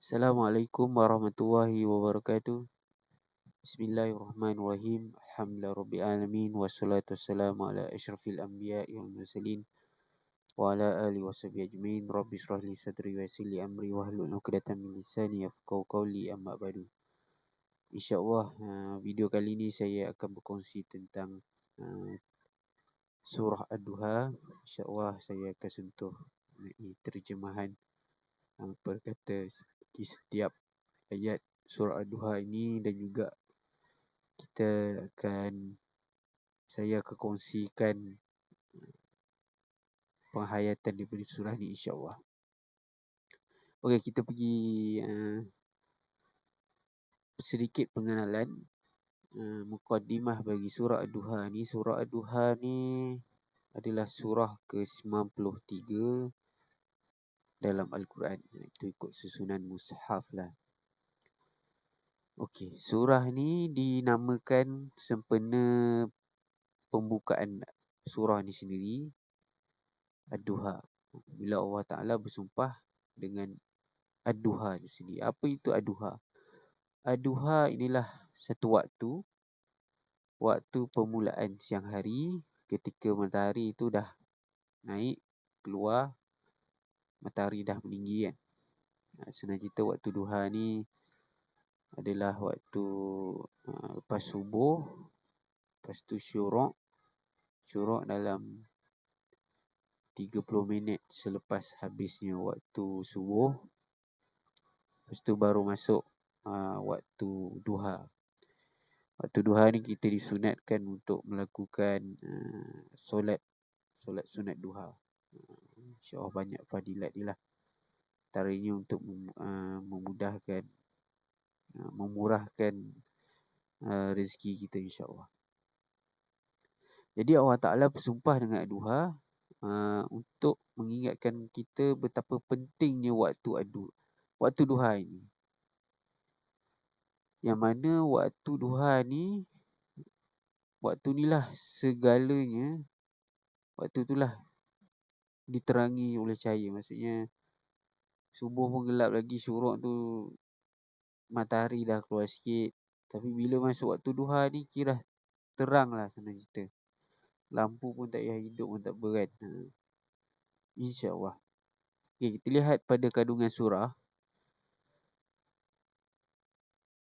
Assalamualaikum warahmatullahi wabarakatuh. Bismillahirrahmanirrahim. Alhamdulillah rabbil alamin wassalatu wassalamu ala asyrafil anbiya'i wal mursalin wa ala alihi washabihi ajmain. Rabbi shrah li sadri wa yassir li amri wahlul 'uqdatam min lisani yafqahu qawli amma ba'du. Insya-Allah video kali ini saya akan berkongsi tentang surah Ad-Duha. Insya-Allah saya akan sentuh terjemahan perkata di setiap ayat surah Ad-Duha ini, dan juga saya akan kongsikan penghayatan daripada surah ni, insya-Allah. Okey, kita pergi sedikit pengenalan mukadimah bagi surah Ad-Duha ni. Surah Ad-Duha ni adalah surah ke-93 dalam Al-Quran. Itu ikut susunan mushaf lah. Okey, surah ni dinamakan sempena pembukaan surah ni sendiri Ad-Duha. Bila Allah Ta'ala bersumpah dengan Ad-Duha ni sendiri. Apa itu Ad-Duha? Ad-Duha inilah satu waktu permulaan siang hari, ketika matahari itu dah naik keluar, matahari dah meninggi kan. Senang cerita, waktu duha ni adalah waktu lepas subuh, lepas tu syuruk dalam 30 minit selepas habisnya waktu subuh. Lepas tu baru masuk waktu duha. Waktu duha ni kita disunatkan untuk melakukan solat sunat duha. InsyaAllah banyak fadilat dia lah. Antaranya untuk memudahkan, memurahkan rezeki kita, insyaAllah. Jadi Allah Ta'ala bersumpah dengan Ad-Duha untuk mengingatkan kita betapa pentingnya waktu duha ini. Yang mana waktu duha ni, waktu inilah segalanya. Waktu itulah diterangi oleh cahaya. Maksudnya subuh pun gelap lagi, syuruk tu matahari dah keluar sikit. Tapi bila masuk waktu duha ni, kira terang lah senang cerita. Lampu pun tak payah hidup pun tak berat. InsyaAllah. Okay, kita lihat pada kandungan surah.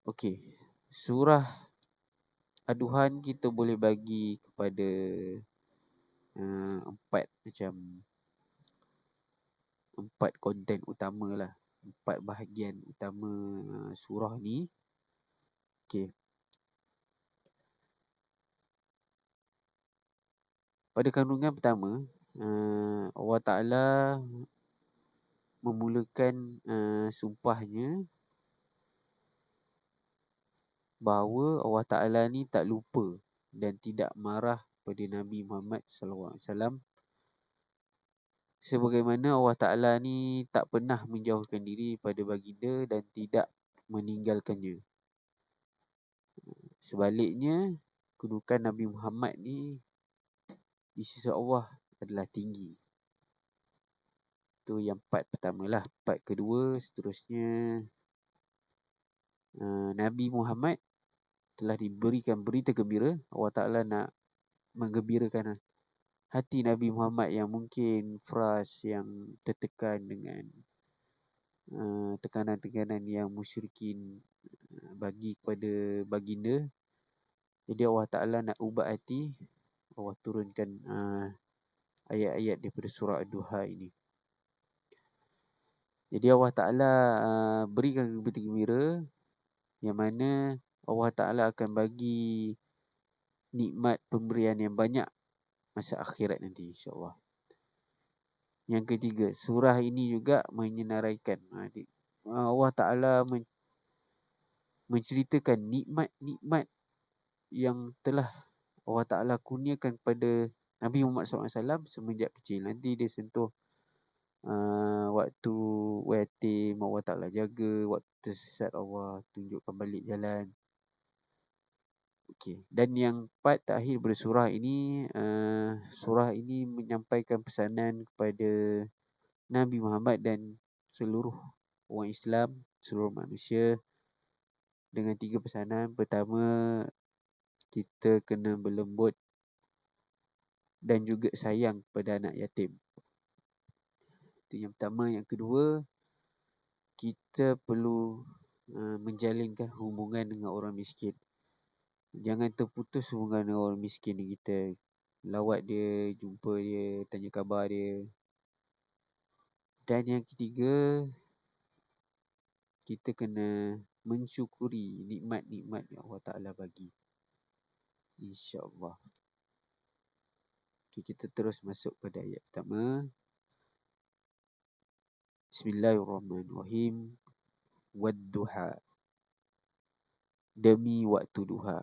Okey, surah Ad-Duha kita boleh bagi kepada empat konten utama lah. 4 bahagian utama surah ni. Okey. Pada kandungan pertama, Allah Ta'ala memulakan sumpahnya bahawa Allah Ta'ala ni tak lupa dan tidak marah pada Nabi Muhammad SAW, sebagaimana Allah Ta'ala ni tak pernah menjauhkan diri pada baginda dan tidak meninggalkannya. Sebaliknya, kedudukan Nabi Muhammad ni di sisi Allah adalah tinggi. Itu yang part pertama lah. Part kedua, seterusnya, Nabi Muhammad telah diberikan berita gembira. Allah Ta'ala nak menggembirakan hati Nabi Muhammad yang mungkin fras, yang tertekan dengan tekanan-tekanan yang musyrikin bagi kepada baginda. Jadi Allah Ta'ala nak ubah hati. Allah turunkan ayat-ayat daripada surah Ad-Duha ini. Jadi Allah Ta'ala berikan berita gembira yang mana Allah Ta'ala akan bagi nikmat pemberian yang banyak masa akhirat nanti, insyaAllah. Yang ketiga, surah ini juga menyenaraikan. Allah Ta'ala menceritakan nikmat-nikmat yang telah Allah Ta'ala kurniakan pada Nabi Muhammad SAW semenjak kecil. Nanti dia sentuh waktu yatim, Allah Ta'ala jaga. Waktu tersesat, Allah tunjukkan balik jalan. Okey. Dan yang part terakhir pada surah ini menyampaikan pesanan kepada Nabi Muhammad dan seluruh orang Islam, seluruh manusia dengan 3 pesanan. Pertama, kita kena berlembut dan juga sayang kepada anak yatim. Itu yang pertama. Yang kedua, kita perlu menjalinkan hubungan dengan orang miskin. Jangan terputus hubungan dengan orang miskin ni. Kita lawat dia, jumpa dia, tanya khabar dia. Dan yang ketiga, kita kena mensyukuri nikmat-nikmat yang Allah Ta'ala bagi. InsyaAllah. Okay, kita terus masuk pada ayat pertama. Bismillahirrahmanirrahim. Wadduha. Demi waktu duha.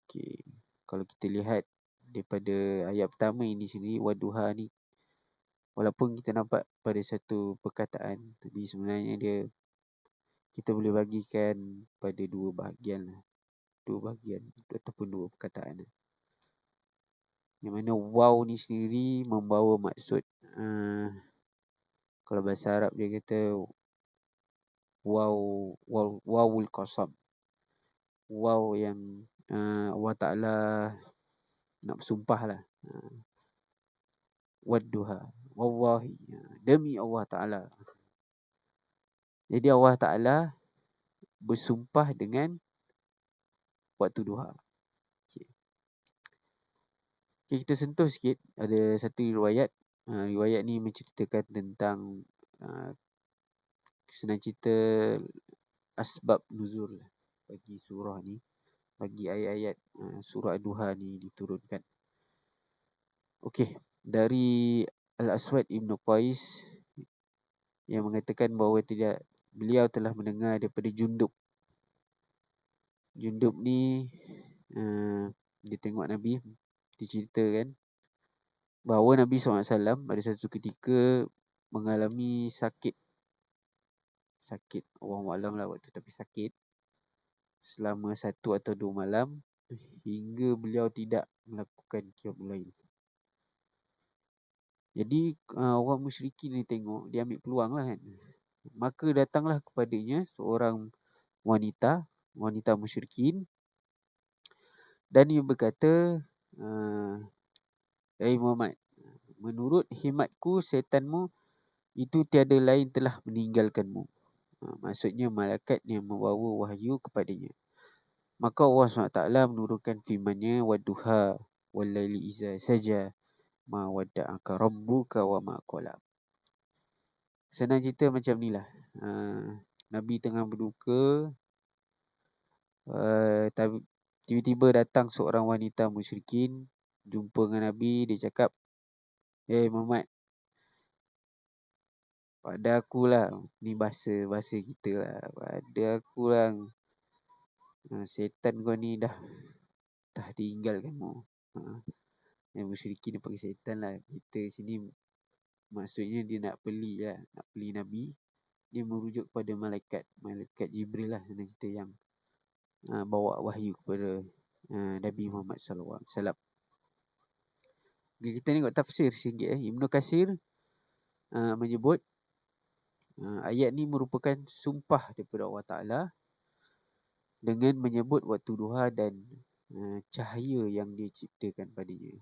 Okay. Kalau kita lihat daripada ayat pertama ini sendiri, wadduha ni, walaupun kita nampak pada satu perkataan, tapi sebenarnya kita boleh bagikan pada dua bahagian ataupun dua perkataan. Yang mana waw ni sendiri membawa maksud, kalau bahasa Arab dia kata wawul qasam. Waw yang Allah Ta'ala nak bersumpah lah. Wadduha. Wallahi. Demi Allah Ta'ala. Jadi Allah Ta'ala bersumpah dengan waktu duha. Okay, kita sentuh sikit. Ada satu riwayat. Riwayat ni menceritakan tentang senang cerita asbab nuzul bagi surah ni, bagi ayat-ayat surah Duha ni diturunkan. Okey, dari Al-Aswad Ibn Qais yang mengatakan bahawa beliau telah mendengar daripada Jundub. Jundub ni dia tengok Nabi, diceritakan bahawa Nabi SAW pada satu ketika mengalami sakit, Allahualam lah waktu, tapi sakit selama 1 atau 2 malam hingga beliau tidak melakukan qiyamul lail. Jadi orang musyrikin ni tengok, dia ambil peluang lah kan. Maka datanglah kepadanya seorang wanita musyrikin, dan dia berkata, Muhammad, menurut himatku, setanmu itu tiada lain telah meninggalkanmu. Maksudnya malaikat yang membawa wahyu kepadanya. Maka Allah SWT menurunkan firman-Nya, wadduha wallaili iza saja ma wadda'aka rabbuka wa ma qala. Senang cerita macam ni lah. Nabi tengah berduka, tiba-tiba datang seorang wanita musyrikin, jumpa dengan Nabi. Dia cakap, Muhammad, pada akulah, ni bahasa kita lah, pada akulah, setan kau ni dah tinggalkanmu. Yang musyrikin dia panggil setan lah. Kita sini maksudnya dia nak beli Nabi. Dia merujuk kepada malaikat Jibril lah, cerita yang bawa wahyu kepada Nabi Muhammad SAW. Okay, kita tengok tafsir sikit. Ibn Katsir menyebut ayat ni merupakan sumpah daripada Allah Ta'ala dengan menyebut waktu duha dan cahaya yang dia ciptakan padanya.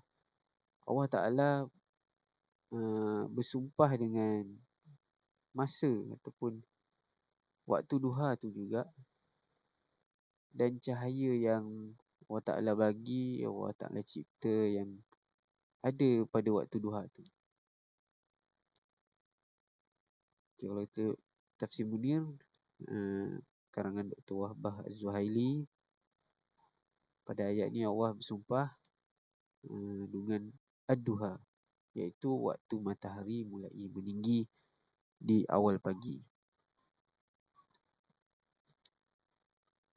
Allah Ta'ala bersumpah dengan masa ataupun waktu duha tu juga, dan cahaya yang Allah Ta'ala bagi, Allah Ta'ala cipta yang ada pada waktu duha tu. Okay, kalau itu Tafsir Munir, karangan Dr. Wahbah Az-Zuhaili, pada ayat ni Allah bersumpah dengan ad-duha, iaitu waktu matahari mulai meninggi di awal pagi.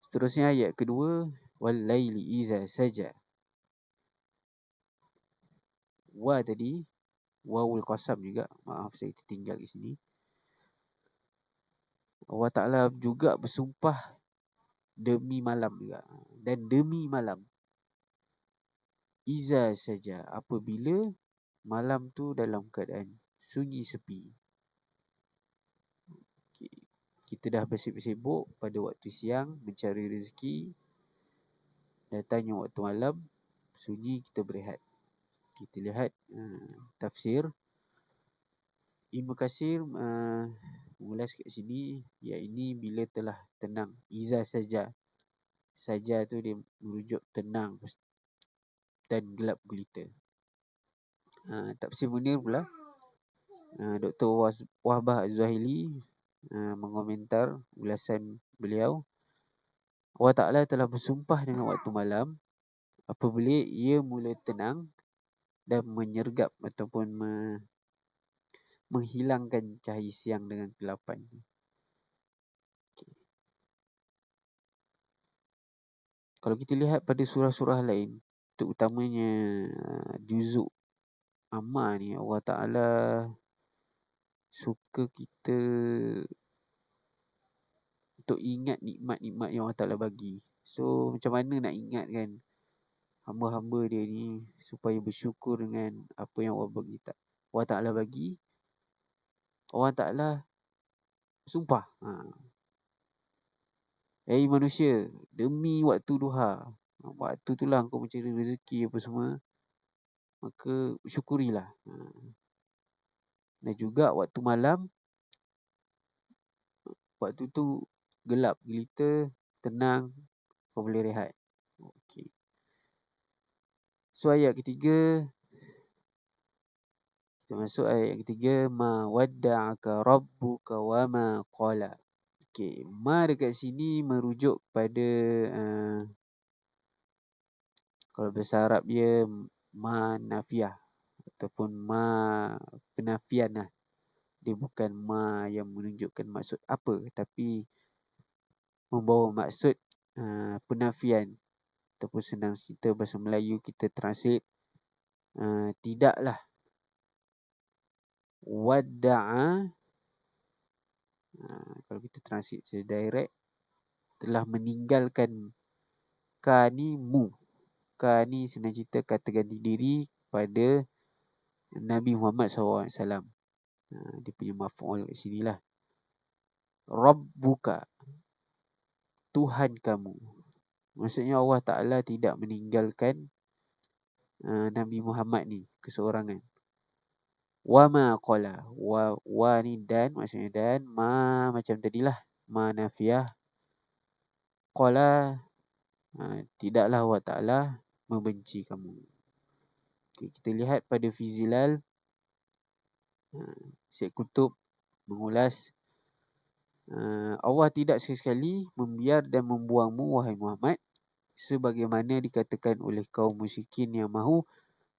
Seterusnya ayat kedua, wal laili iza saja. Wa tadi wawul qasam juga, maaf saya tertinggal di sini. Allah Ta'ala juga bersumpah demi malam juga, dan demi malam. Iza saja, apabila malam tu dalam keadaan sunyi sepi. Okay. kita dah bersibuk-sibuk pada waktu siang mencari rezeki, datangnya waktu malam, sunyi kita berehat. Kita lihat tafsir Ibnu Katsir mengulas kat sini, iaitu bila telah tenang. Iza saja. Saja tu dia merujuk tenang dan gelap gulita. Tafsir Munir pula, Dr. Wahbah Az-Zuhaili mengomentar ulasan beliau, Allah Ta'ala telah bersumpah dengan waktu malam apabila ia mula tenang dan menyergap ataupun menghilangkan cahaya siang dengan kegelapan. Kalau kita lihat pada surah-surah lain, terutamanya juzuk Amma ni, Allah Ta'ala suka kita untuk ingat nikmat-nikmat yang Allah Ta'ala bagi. So macam mana nak ingat kan hamba-hamba dia ni supaya bersyukur dengan apa yang Allah Ta'ala bagi. Allah Ta'ala sumpah, Hei manusia, demi waktu duha, waktu itulah kau mencari rezeki apa semua, maka syukurilah. Dan juga waktu malam, waktu tu gelap gelita, tenang, kau boleh rehat. Okey. So ayat ketiga, kita masuk ayat ketiga, ma wadda'aka rabbuka wa ma qala. Okey, ma dekat sini merujuk pada kalau bahasa Arab dia ma nafiah ataupun ma penafian lah. Dia bukan ma yang menunjukkan maksud apa, tapi membawa maksud penafian. Ataupun senang cerita bahasa Melayu kita translate, tidaklah wadda'a, kalau kita translate secara direct, telah meninggalkan ka ni mu. Ka ni senang cerita kata ganti diri pada Nabi Muhammad SAW. Dia punya maf'ul kat sini lah. Rabbuka, Tuhan kamu. Maksudnya Allah Ta'ala tidak meninggalkan Nabi Muhammad ni keseorangan. Wa ma qala. Wa ni dan, maksudnya dan. Ma macam tadilah, ma nafiah. Qala, tidaklah Allah Ta'ala membenci kamu. Okay, kita lihat pada Fizilal, Syekh Kutub mengulas, Allah tidak sekali membiar dan membuangmu wahai Muhammad, sebagaimana dikatakan oleh kaum musyrikin yang mahu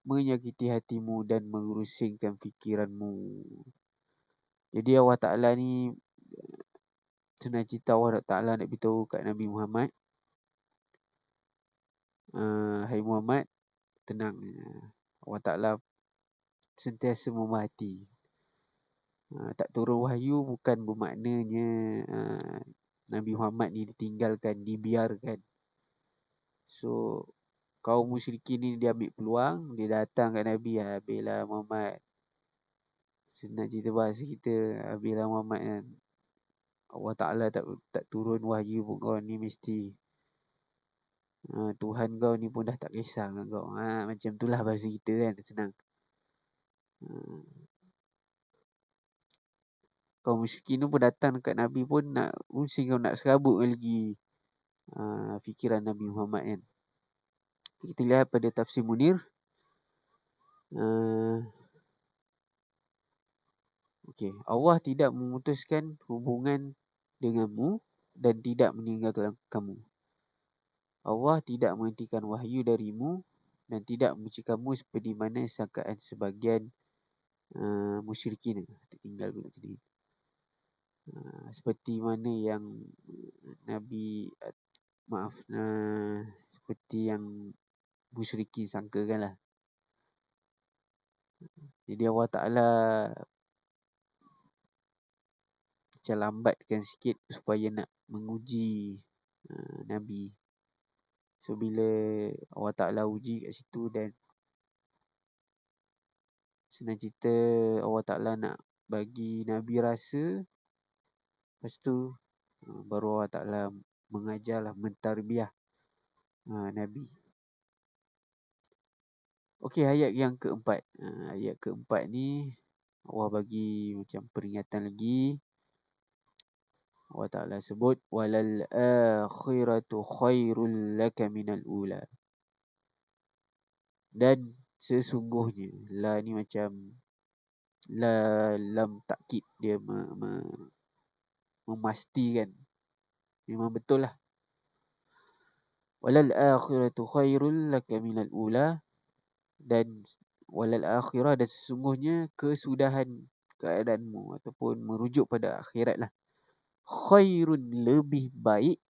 menyakiti hatimu dan mengurusingkan fikiranmu. Jadi Allah Ta'ala ni, senang cerita Allah Ta'ala nak beritahu kat Nabi Muhammad, hai Muhammad, tenang. Allah Ta'ala sentiasa memerhati. Tak turun wahyu bukan bermaknanya Nabi Muhammad ni ditinggalkan, dibiarkan. So kaum musyrikin ni dia ambil peluang, dia datang kat Nabi, habislah Muhammad. Senang cerita bahasa kita, habislah Muhammad kan. Allah Ta'ala tak turun wahyu pun kau ni mesti Tuhan kau ni pun dah tak kisah dengan kau. Macam itulah bahasa kita kan, senang. Kaum musyrikin tu pun datang dekat Nabi pun nak kau nak serabut lagi fikiran Nabi Muhammad kan. Kita lihat pada tafsir Munir. Allah tidak memutuskan hubungan denganmu dan tidak meninggalkan kamu. Allah tidak menghentikan wahyu darimu dan tidak membenci kamu seperti mana sangkaan sebagian musyrikin. Tinggal pula sini. Seperti mana yang seperti yang musyrikin sangkakan lah. Jadi Allah Ta'ala macam lambatkan sikit supaya nak menguji Nabi. So bila Allah Ta'ala uji kat situ dan senang cerita Allah Ta'ala nak bagi Nabi rasa, lepas tu Baru Allah Ta'ala mengajarlah, mentarbiah Nabi. Okey, ayat yang keempat. Ayat keempat ni Allah bagi macam peringatan lagi. Allah Ta'ala sebut walal akhiratu khairul laka minal ula. Dan sesungguhnya la ni macam la lam takkid, dia memastikan. Memang betul lah. Walal akhiratu khairul laka minal ula. Dan walal akhirah, dan sesungguhnya kesudahan keadaanmu ataupun merujuk pada akhirat lah, khairun, lebih baik,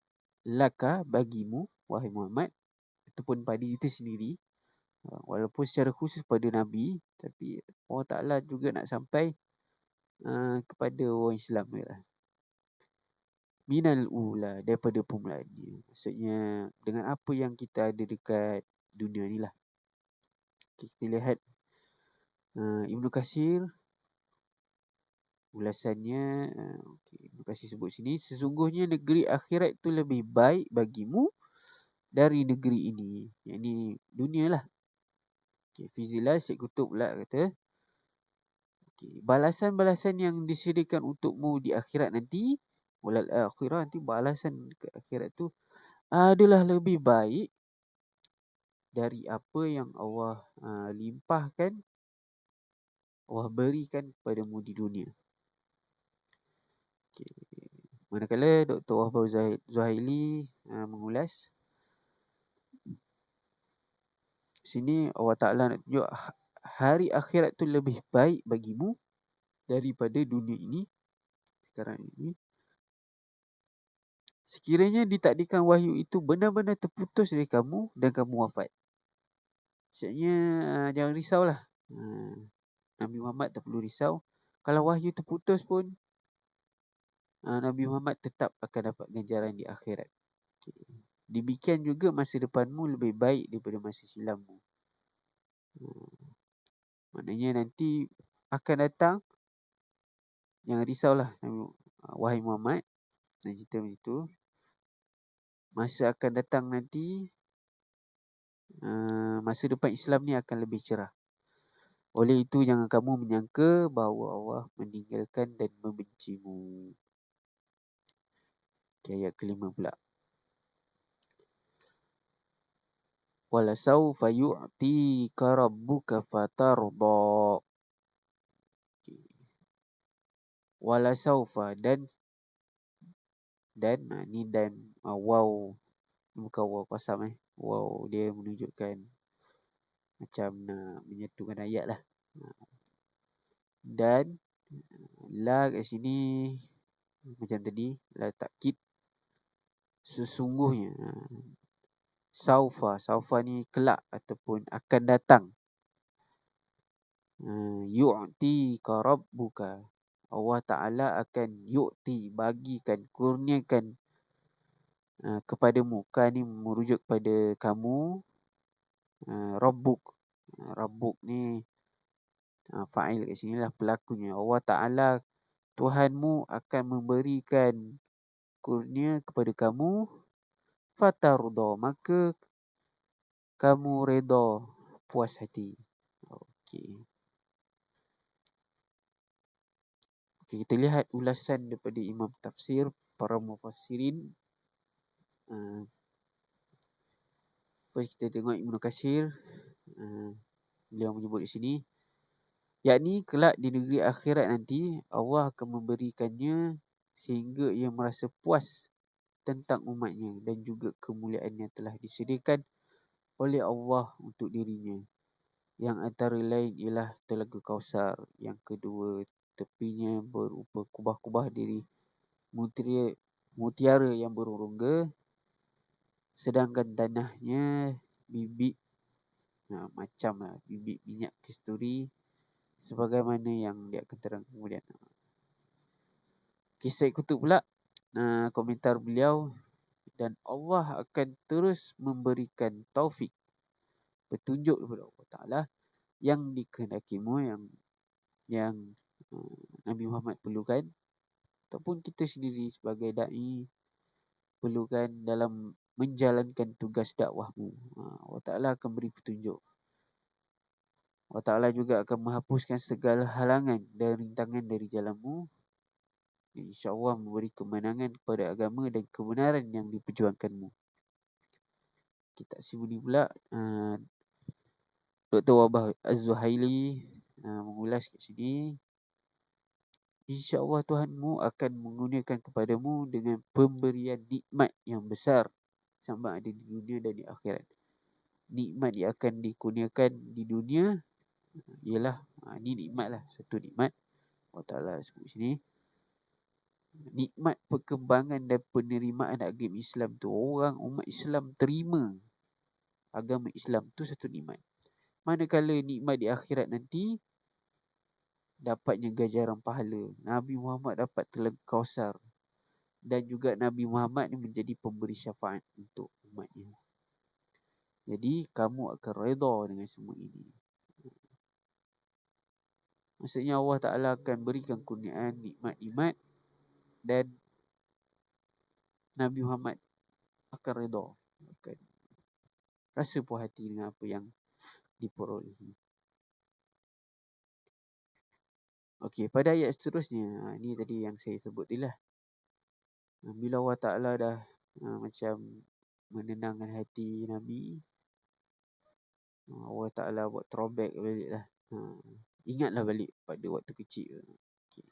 laka, bagimu wahai Muhammad, ataupun pada itu sendiri. Walaupun secara khusus pada Nabi, tapi Allah Ta'ala juga nak sampai kepada orang Islam lah. Minal ula, daripada permulaan dia. Maksudnya dengan apa yang kita ada dekat dunia ni lah. Kita lihat Ibnu Katsir ulasannya. Ibnu Katsir sebut sini, sesungguhnya negeri akhirat itu lebih baik bagimu dari negeri ini, yakni dunia lah. Fizilah Syekh Kutub pula kata, balasan-balasan yang disediakan untukmu di akhirat nanti, walal akhirah, nanti balasan ke akhirat tu adalah lebih baik dari apa yang Allah limpahkan, Allah berikan kepadamu di dunia. Manakala Dr. Wahbah Zuhaili mengulas sini, Allah Ta'ala nak tunjuk hari akhirat tu lebih baik bagimu daripada dunia ini sekarang ini. Sekiranya ditakdirkan wahyu itu benar-benar terputus dari kamu dan kamu wafat. Maksudnya jangan risaulah. Nabi Muhammad tak perlu risau. Kalau wahyu terputus pun, Nabi Muhammad tetap akan dapat ganjaran di akhirat. Demikian juga masa depanmu lebih baik daripada masa silammu. Maknanya nanti akan datang, jangan risaulah wahai Muhammad, dan cerita begitu. Masa akan datang nanti, masa depan Islam ni akan lebih cerah. Oleh itu jangan kamu menyangka bahawa Allah meninggalkan dan membencimu. Ayat kelima pula. Walasawfa yu'tika rabbuka fatarda. Walasawfa, dan ni dan wow, bukan wow qasam wow, dia menunjukkan macam nak menyatukan ayat lah. Dan la kat sini macam tadi, la takkid, sesungguhnya. Saufa ni kelak ataupun akan datang. Yu'tika rabbuka, Allah Ta'ala akan yu'ti, bagikan, kurniakan kepadamu. Kan ni merujuk pada kamu. Rabbuk ni fa'il kat sini lah, pelakunya. Allah Ta'ala, Tuhanmu, akan memberikan kurnia kepada kamu. Fatarda, maka kamu reda, puas hati. Okey, kita lihat ulasan daripada Imam Tafsir, para mufassirin. First kita tengok Ibnu Katsir. Beliau menyebut di sini, yakni kelak di negeri akhirat nanti Allah akan memberikannya sehingga ia merasa puas tentang umatnya, dan juga kemuliaan yang telah disediakan oleh Allah untuk dirinya. Yang antara lain ialah Telaga Kausar. Yang kedua, tepinya berupa kubah-kubah dari mutiara yang berrongga, sedangkan tanahnya bibit macam bibit minyak kasturi, sebagaimana yang dia akan terang kemudian. Kisah Kutub pula, komentar beliau, dan Allah akan terus memberikan taufik, petunjuk kepada Allah Ta'ala yang dikehendakimu, yang Nabi Muhammad perlukan, ataupun kita sendiri sebagai da'i perlukan dalam menjalankan tugas dakwahmu. Allah Ta'ala akan beri petunjuk. Allah Ta'ala juga akan menghapuskan segala halangan dan rintangan dari jalanmu. InsyaAllah memberi kemenangan kepada agama dan kebenaran yang diperjuangkanmu. Kita sini pula Dr. Wabah Az-Zuhaili mengulas kat sini. InsyaAllah Tuhanmu akan menggunakan kepadamu dengan pemberian nikmat yang besar sama ada di dunia dan di akhirat. Nikmat yang akan dikurniakan di dunia ialah ni nikmat lah, satu nikmat Allah Ta'ala sebut sini, nikmat perkembangan dan penerimaan agama Islam tu. Orang umat Islam terima agama Islam tu satu nikmat. Manakala nikmat di akhirat nanti dapatnya ganjaran pahala. Nabi Muhammad dapat telaga Kausar dan juga Nabi Muhammad ni menjadi pemberi syafaat untuk umatnya. Jadi kamu akan redha dengan semua ini. Maksudnya Allah Ta'ala akan berikan kurniaan nikmat-nikmat dan Nabi Muhammad akan redha, akan rasa puas hati dengan apa yang diperolehi. Okey, pada ayat seterusnya, ni tadi yang saya sebut tadi lah. Bila Allah Ta'ala dah macam menenangkan hati Nabi, Allah Ta'ala buat throwback balik lah. Ingatlah balik pada waktu kecil. Okay.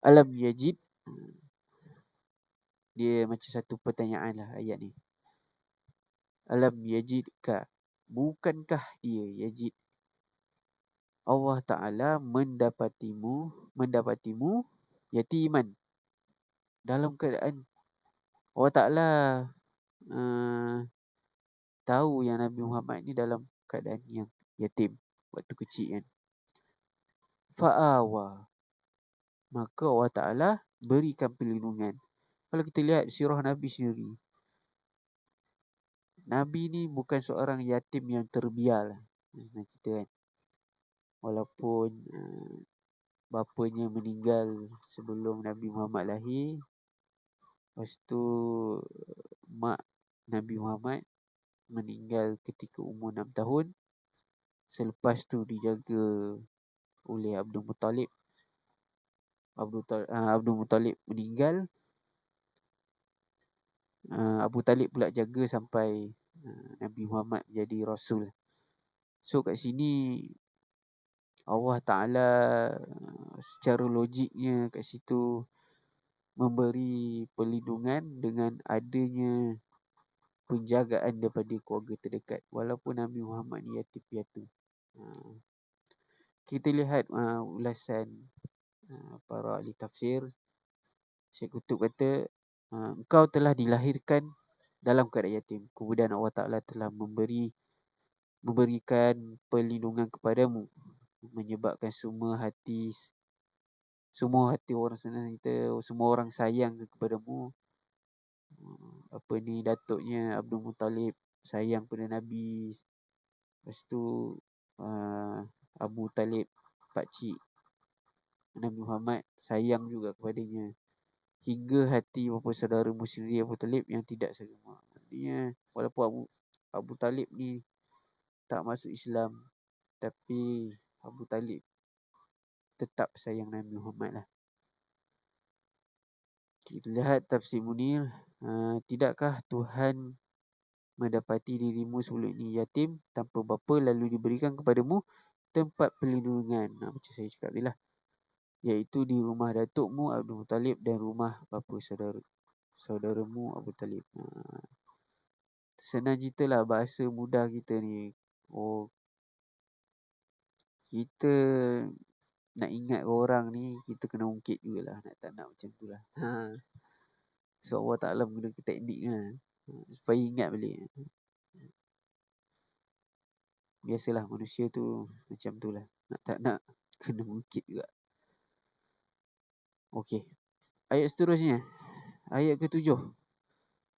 Alam yajid, dia macam satu pertanyaan lah ayat ni. Alam yajidka, bukankah dia yajid, Allah Ta'ala mendapatimu yatiman, dalam keadaan Allah Ta'ala tahu yang Nabi Muhammad ni dalam keadaan yang yatim waktu kecil kan. Fa'awa, maka Allah Ta'ala berikan perlindungan. Kalau kita lihat sirah Nabi sendiri, Nabi ni bukan seorang yatim yang terbial kita kan. Walaupun bapanya meninggal sebelum Nabi Muhammad lahir, lepas tu mak Nabi Muhammad meninggal ketika umur 6 tahun. Selepas tu dijaga oleh Abdul Muttalib. Abdul Muttalib meninggal. Abu Talib pula jaga sampai Nabi Muhammad menjadi Rasul. So kat sini Allah Ta'ala secara logiknya kat situ memberi perlindungan dengan adanya penjagaan daripada keluarga terdekat. Walaupun Nabi Muhammad ni yatim piatu. Kita lihat ulasan para ahli tafsir. Syekh Qutub kata, engkau telah dilahirkan dalam keadaan yatim. Kemudian Allah Ta'ala telah memberikan perlindungan kepadamu, menyebabkan semua hati orang senang kita, semua orang sayang kepadamu. Datuknya Abdul Muttalib sayang pada Nabi. Lepas tu Abu Talib, pakcik Nabi Muhammad, sayang juga kepadanya. Hingga hati beberapa saudara sendiri Abu Talib yang tidak serumah. Artinya walaupun Abu Talib ni tak masuk Islam, tapi Abu Talib tetap sayang Nabi Muhammad lah. Kita lihat tafsir Munir. Tidakkah Tuhan mendapati dirimu sebelum ini yatim tanpa bapa, lalu diberikan kepadamu tempat perlindungan, macam saya cakap tadi lah, iaitu di rumah datukmu Abdul Muttalib dan rumah bapa saudaramu Abu Talib. Senang cerita lah, bahasa mudah kita ni. Kita nak ingat orang ni, kita kena ungkit jugalah, nak tak nak macam tu lah. So Allah Ta'ala menggunakan teknik lah, supaya ingat balik. Biasalah manusia tu macam tu lah, nak tak nak kena ungkit juga. Okey, ayat seterusnya, ayat ke-7.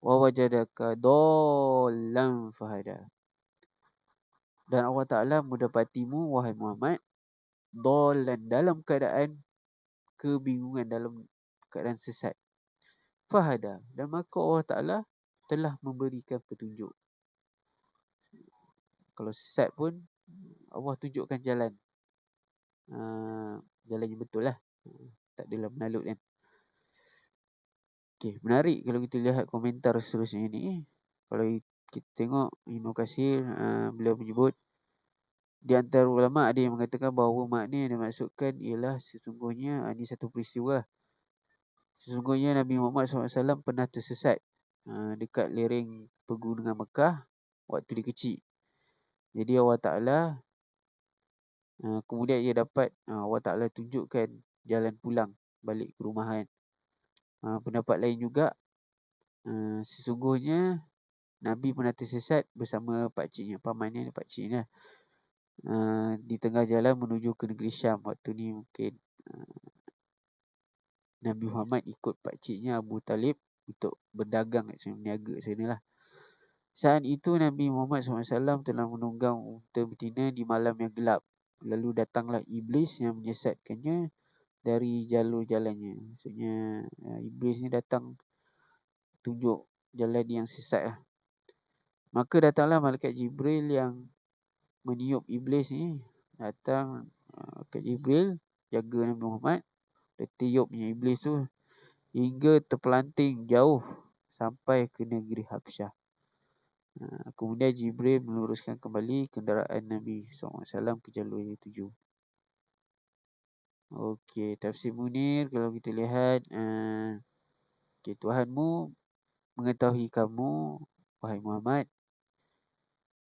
Wa wajadaka dhallan fahada, dan Allah Ta'ala mendapatimu wahai Muhammad dhallan, dalam keadaan kebingungan, dalam keadaan sesat. Fahada, dan maka Allah Ta'ala telah memberikan petunjuk. Kalau sesat pun Allah tunjukkan jalan. Jalan yang betul lah. Tak adalah menalut kan. Okay, menarik kalau kita lihat komentar seterusnya ni. Kalau kita tengok Ibnu Katsir, beliau menyebut di antara ulama ada yang mengatakan bahawa makna yang dimaksudkan ialah sesungguhnya ini satu peristiwa. Sesungguhnya Nabi Muhammad SAW pernah tersesat dekat lereng pegunungan Mekah waktu dia kecil. Jadi Allah Ta'ala kemudian ia dapat Allah Ta'ala tunjukkan jalan pulang balik ke rumah kan. Pendapat lain juga sesungguhnya Nabi pernah tersesat bersama pakciknya, pamannya pakciknya. Di tengah jalan menuju ke negeri Syam. Waktu ni mungkin Nabi Muhammad ikut pakciknya Abu Talib untuk berdagang kat sana, berniaga kat sana lah. Saat itu Nabi Muhammad SAW telah menunggang unta betina di malam yang gelap. Lalu datanglah iblis yang menyesatkannya dari jalur jalannya. Maksudnya iblis ni datang tunjuk jalan yang sesat lah. Maka datanglah malaikat Jibril yang meniup iblis ni. Datang malaikat Jibril jaga Nabi Muhammad. Dia tiupnya iblis tu hingga terpelanting jauh sampai ke negeri Habsyah. Kemudian Jibril meluruskan kembali kenderaan Nabi SAW ke jalur yang dituju. Okey, tafsir Munir kalau kita lihat, Tuhanmu mengetahui kamu, wahai Muhammad,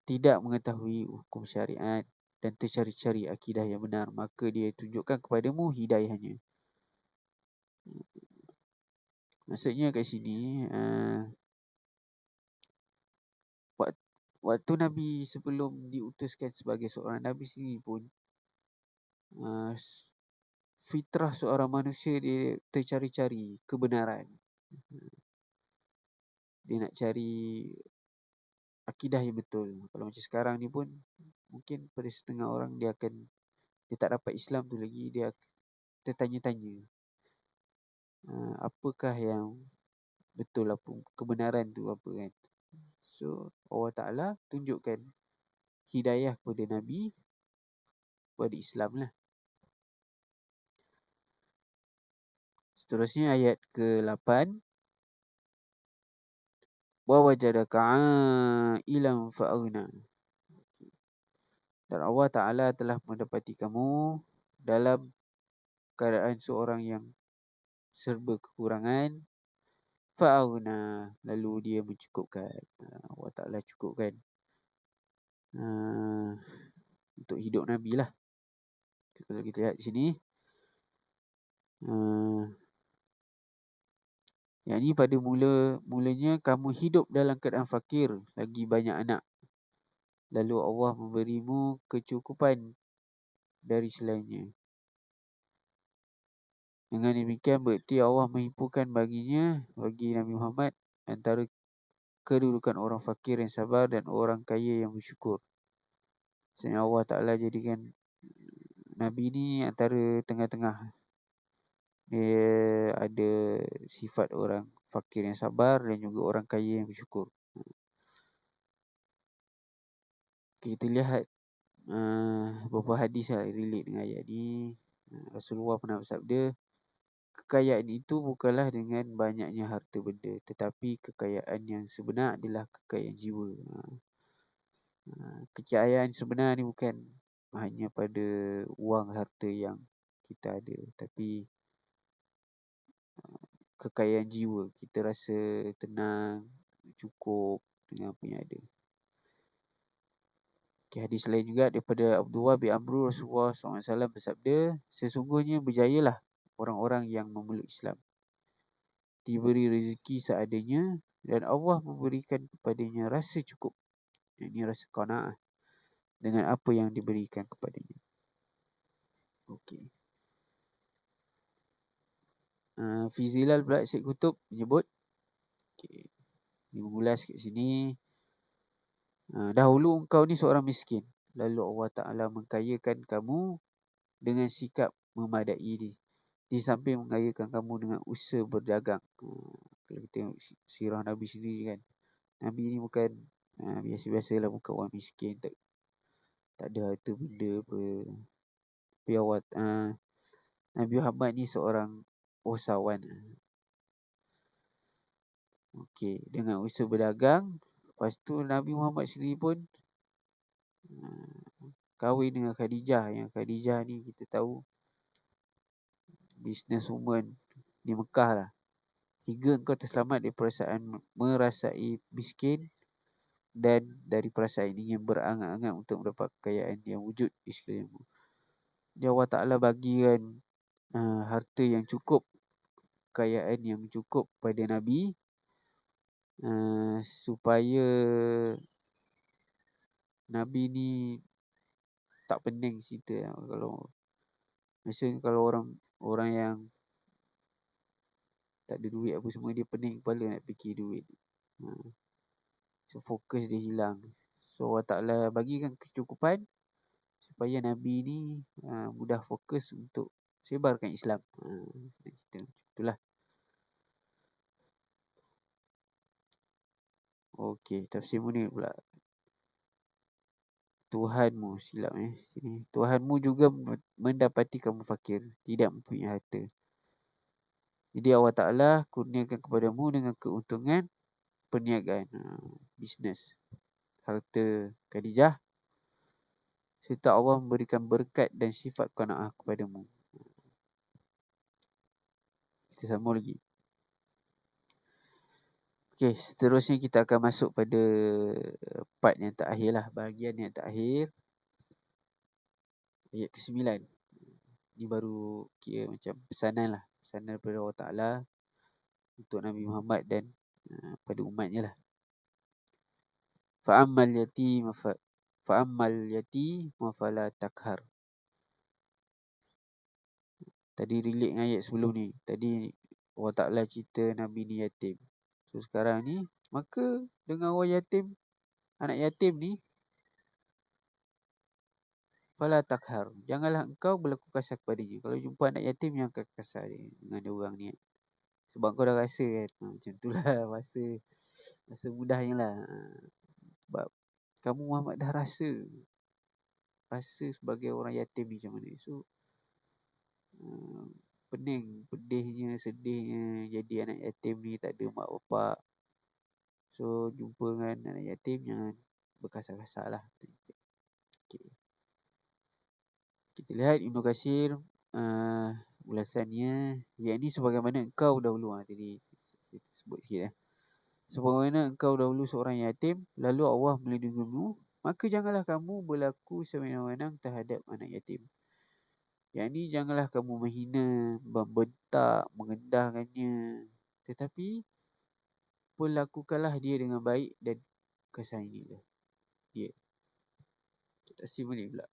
tidak mengetahui hukum syariat dan tercari-cari akidah yang benar, maka dia tunjukkan kepadamu hidayahnya. Maksudnya kat sini, waktu Nabi sebelum diutuskan sebagai seorang Nabi sendiri pun, fitrah seorang manusia dia tercari-cari kebenaran. Dia nak cari akidah yang betul. Kalau macam sekarang ni pun, mungkin pada setengah orang dia tak dapat Islam tu lagi, dia tertanya-tanya. Apakah yang betul, apa kebenaran tu apa kan. So Allah Ta'ala tunjukkan hidayah kepada Nabi, kepada Islam lah. Seterusnya ayat ke-8. Wa wajadaka 'ailan fa'aghna. Dan Allah Ta'ala telah mendapati kamu dalam keadaan seorang yang serba kekurangan. Fa'aghna, lalu dia mencukupkan. Allah Ta'ala cukupkan untuk hidup Nabi lah. Kalau kita lihat di sini, yang ni pada mulanya kamu hidup dalam keadaan fakir, lagi banyak anak. Lalu Allah memberimu kecukupan dari selainnya. Dengan demikian berarti Allah menghimpunkan bagi Nabi Muhammad antara kedudukan orang fakir yang sabar dan orang kaya yang bersyukur. Maksudnya Allah Ta'ala jadikan Nabi ni antara tengah-tengah. Dia ada sifat orang fakir yang sabar dan juga orang kaya yang bersyukur. Kita lihat beberapa hadis yang relate dengan ayat ni. Rasulullah pernah bersabda, kekayaan itu bukanlah dengan banyaknya harta benda, tetapi kekayaan yang sebenar adalah kekayaan jiwa. Kekayaan sebenar ni bukan hanya pada wang harta yang kita ada, tapi kekayaan jiwa. Kita rasa tenang, cukup dengan apa yang ada. Hadis lain juga daripada Abdullah bin Amr, Rasulullah SAW bersabda, sesungguhnya berjayalah orang-orang yang memeluk Islam, diberi rezeki seadanya, dan Allah memberikan kepadanya rasa cukup. Ini rasa qanaah dengan apa yang diberikan kepadanya. Okey. Fizilal pula Syed Qutub menyebut, okay, dia mengulas kat sini, dahulu engkau ni seorang miskin, lalu Allah Ta'ala mengkayakan kamu dengan sikap memadai di samping mengayakan kamu dengan usaha berdagang. Kalau kita tengok sirah Nabi sendiri kan, Nabi ni bukan biasa-biasalah, bukan orang miskin, tak ada harta benda apa. Tapi Nabi Muhammad ni seorang usahawan. Okey, dengan usaha berdagang. Lepas tu Nabi Muhammad sendiri pun kahwin dengan Khadijah. Yang Khadijah ni kita tahu businesswoman di Mekah lah. Hingga engkau terselamat dari perasaan merasai miskin dan dari perasaan ini yang berangan-angan untuk mendapat kekayaan yang wujud di sekelilingmu. Dia Allah Ta'ala bagikan harta yang cukup, kekayaan yang cukup pada Nabi, supaya Nabi ni tak pening cerita. Kalau orang yang tak ada duit apa semua, dia pening kepala nak fikir duit. So fokus dia hilang. So Allah Ta'ala bagikan kecukupan supaya Nabi ni mudah fokus untuk sebarkan Islam. Itulah. Okey, tafsir Munir pula. Tuhanmu, silap sini. Tuhanmu juga mendapati kamu fakir, tidak mempunyai harta. Jadi Allah Ta'ala kurniakan kepadamu dengan keuntungan perniagaan, bisnes, harta Khadijah, serta Allah memberikan berkat dan sifat qanaah kepadamu. Kita sambung lagi. Okey, seterusnya kita akan masuk pada part yang terakhir lah, bahagian yang terakhir, ayat ke-9. Ini baru kira macam pesanan daripada Allah Ta'ala untuk Nabi Muhammad dan pada umatnya lah. Fa'ammal yatim fala takhar. Tadi relate dengan ayat sebelum ni. Tadi Allah Ta'ala cerita Nabi ni yatim. So sekarang ni, maka dengan orang yatim, anak yatim ni, fala takhar, janganlah engkau berlaku kasar kepadanya. Kalau jumpa anak yatim, yang akan kasar dia dengan dia orang ni. Sebab kau dah rasa kan, macam tu lah. Rasa mudahnya lah. Sebab kamu Muhammad dah rasa sebagai orang yatim ni macam mana. So pening, pedihnya, sedihnya jadi anak yatim ni, tak ada mak bapak. So jumpa dengan anak yatim, jangan berkasar-kasar lah. Okay. Kita lihat Ibnu Katsir ulasannya, yakni sebagaimana engkau dahulu. Tadi sebut sikit sebagaimana engkau dahulu seorang yatim, lalu Allah melindungimu, maka janganlah kamu berlaku sewenang-wenang terhadap anak yatim. Yakni janganlah kamu menghina, membentak, mengendahkannya, tetapi perlakukanlah dia dengan baik dan kasihilah dia. Kita simpan pula.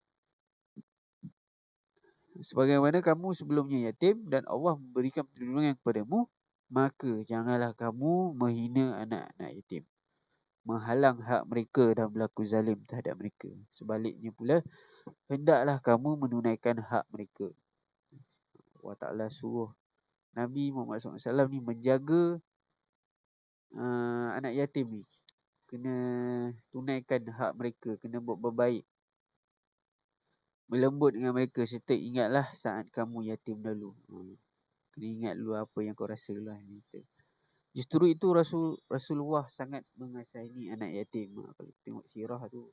Sebagaimana kamu sebelumnya yatim dan Allah memberikan perlindungan kepadamu, maka janganlah kamu menghina anak-anak yatim, menghalang hak mereka dan berlaku zalim terhadap mereka. Sebaliknya pula, hendaklah kamu menunaikan hak mereka. Allah Ta'ala suruh Nabi Muhammad SAW ni menjaga anak yatim ni. Kena tunaikan hak mereka, kena buat berbaik, melembut dengan mereka, serta ingatlah saat kamu yatim dulu. Kena ingat dulu apa yang kau rasa lah. Justru itu Rasulullah sangat mengasihani anak yatim. Kalau tengok sirah tu,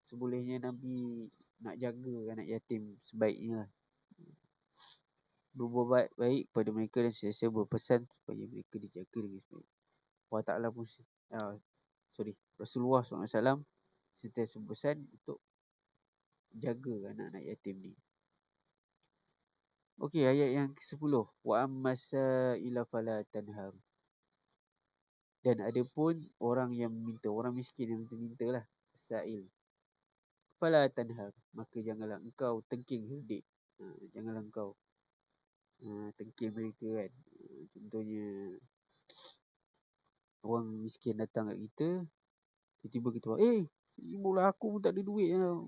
sebolehnya Nabi nak jaga anak yatim sebaiknya lah. Berbuat baik kepada mereka dan sentiasa berpesan supaya mereka dijaga dengan baik. Allah Ta'ala pun Rasulullah SAW sentiasa berpesan untuk jaga anak-anak yatim ni. Okey, ayat yang ke-10. Wa ammasaila fala tanhar. Dan ada pun orang yang meminta, orang miskin yang minta lah, sa'il, fala tanhar, maka janganlah engkau tengking herdik. Janganlah engkau tengking mereka kan. Contohnya orang miskin datang kat kita, tiba-tiba kita buat, aku pun tak ada duit lah.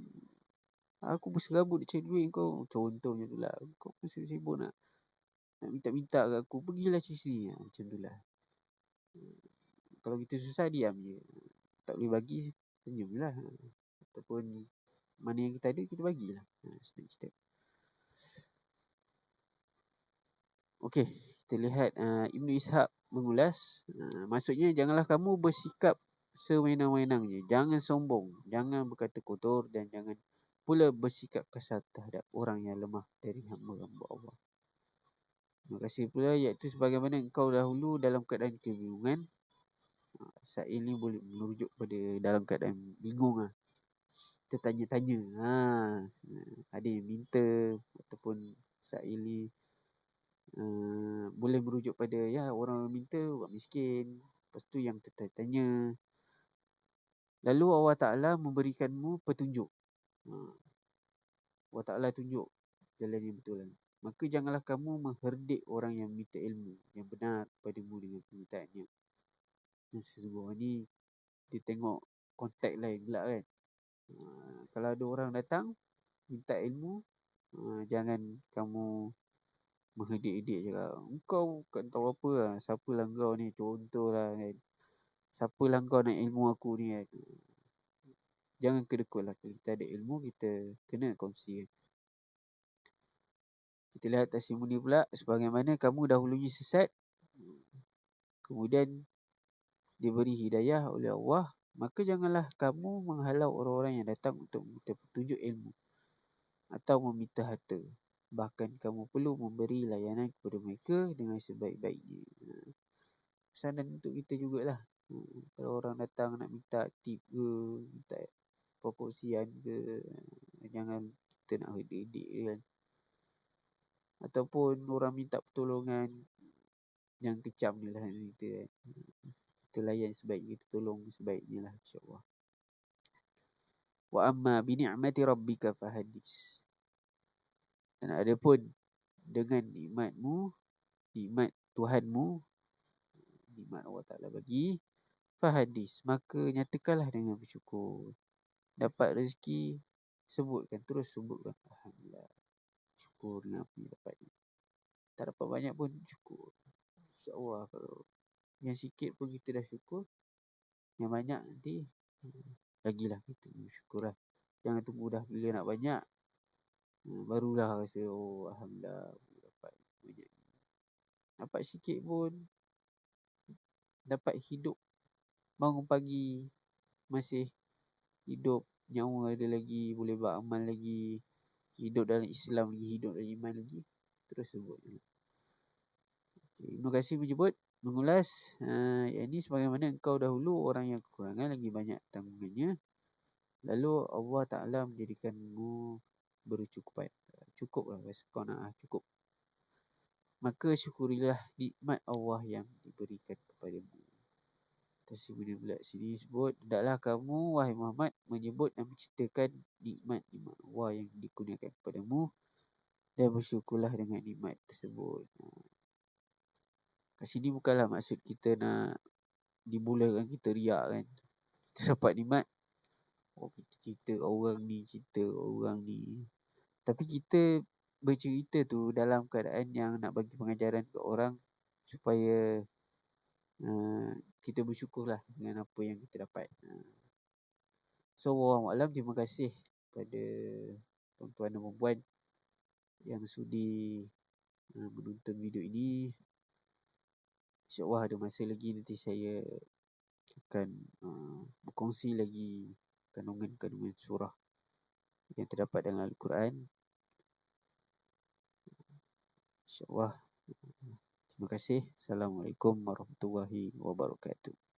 Aku berserabut cari duit kau. Contohnya tu lah. Kau pun sibuk nak nak minta-minta kat aku, pergilah sini. Macam tu lah. Kalau kita susah, diam je. Tak boleh bagi, senyum lah. Ataupun mana yang kita ada, kita bagilah. Senang cerita. Okey, kita lihat Ibn Ishaq mengulas. Maksudnya, janganlah kamu bersikap sewenang-wenangnya. Jangan sombong, jangan berkata kotor, dan jangan pula bersikap kasar terhadap orang yang lemah dari hamba-hamba Allah. Terima kasih pula, iaitu sebagaimana engkau dahulu dalam keadaan kebingungan. Saat ini boleh merujuk pada dalam keadaan bingung lah. Kita tanya-tanya. Ada yang minta, ataupun saat ini boleh merujuk pada orang minta, orang miskin. Lepas tu yang tertanya. Lalu Allah Ta'ala memberikanmu petunjuk. Allah Ta'ala tunjuk jalan yang betul. Maka janganlah kamu mengherdik orang yang minta ilmu yang benar padamu dengan permintaannya. Dan sesungguhnya ni, dia tengok konteks lain pula kan. Kalau ada orang datang minta ilmu, jangan kamu menghedik-hedik je lah. Engkau kan tahu apa lah. Siapalah kau ni, contohlah kan. Siapalah kau nak ilmu aku ni kan. Jangan kedekut lah. Kalau kita ada ilmu, kita kena kongsi kan. Kita lihat Tasimuni pula. Sebagaimana kamu dahulunya sesat, kemudian diberi hidayah oleh Allah, maka janganlah kamu menghalau orang-orang yang datang untuk meminta petunjuk ilmu atau meminta harta. Bahkan kamu perlu memberi layanan kepada mereka dengan sebaik-baiknya. Pesanan untuk kita jugalah. Kalau orang datang nak minta tip ke, minta proposian ke, jangan kita nak hedik-hedik kan. Ataupun orang minta pertolongan, yang kecam je lah kita kan. Kita layan sebaiknya, kita tolong sebaiknya lah, insyaAllah. Wa amma bini'mati rabbika fahadis. Dan ada pun dengan nikmatmu, nikmat Tuhanmu, nikmat Allah Ta'ala bagi, fahadis, maka nyatakanlah dengan bersyukur. Dapat rezeki, sebutkan, terus sebutkan. Alhamdulillah, syukur dengan apa yang dapat. Tak dapat banyak pun syukur. InsyaAllah kalau yang sikit pun kita dah syukur, yang banyak nanti lagilah kita bersyukur lah. Jangan tunggu dah bila nak banyak, barulah rasa Alhamdulillah dapat banyak. Dapat sikit pun, dapat hidup, bangun pagi masih hidup, nyawa ada lagi, boleh beramal lagi, hidup dalam Islam lagi, hidup dalam iman lagi, terus sebut. Ibn Katsir menyebut, mengulas, yang ini sebagaimana engkau dahulu orang yang kekurangan lagi banyak tanggungannya, lalu Allah Ta'ala menjadikanmu bercukupan. Cukuplah, cukup. Maka syukurilah nikmat Allah yang diberikan kepadamu. Tasimuni pula sini sebut, hendaklah kamu wahai Muhammad menyebut dan menceritakan nikmat-nikmat Allah yang dikurniakan kepadamu, dan bersyukurlah dengan nikmat tersebut. Kat sini bukanlah maksud kita nak dimulakan kita riak kan. Kita dapat nikmat, kita cerita orang ni, tapi kita bercerita tu dalam keadaan yang nak bagi pengajaran ke orang, supaya kita bersyukurlah dengan apa yang kita dapat. So, wallahualam, terima kasih kepada tuan-tuan dan puan-puan yang sudi menonton video ini. InsyaAllah ada masa lagi nanti saya akan berkongsi lagi kandungan-kandungan surah yang terdapat dalam Al-Quran. InsyaAllah. Terima kasih. Assalamualaikum warahmatullahi wabarakatuh.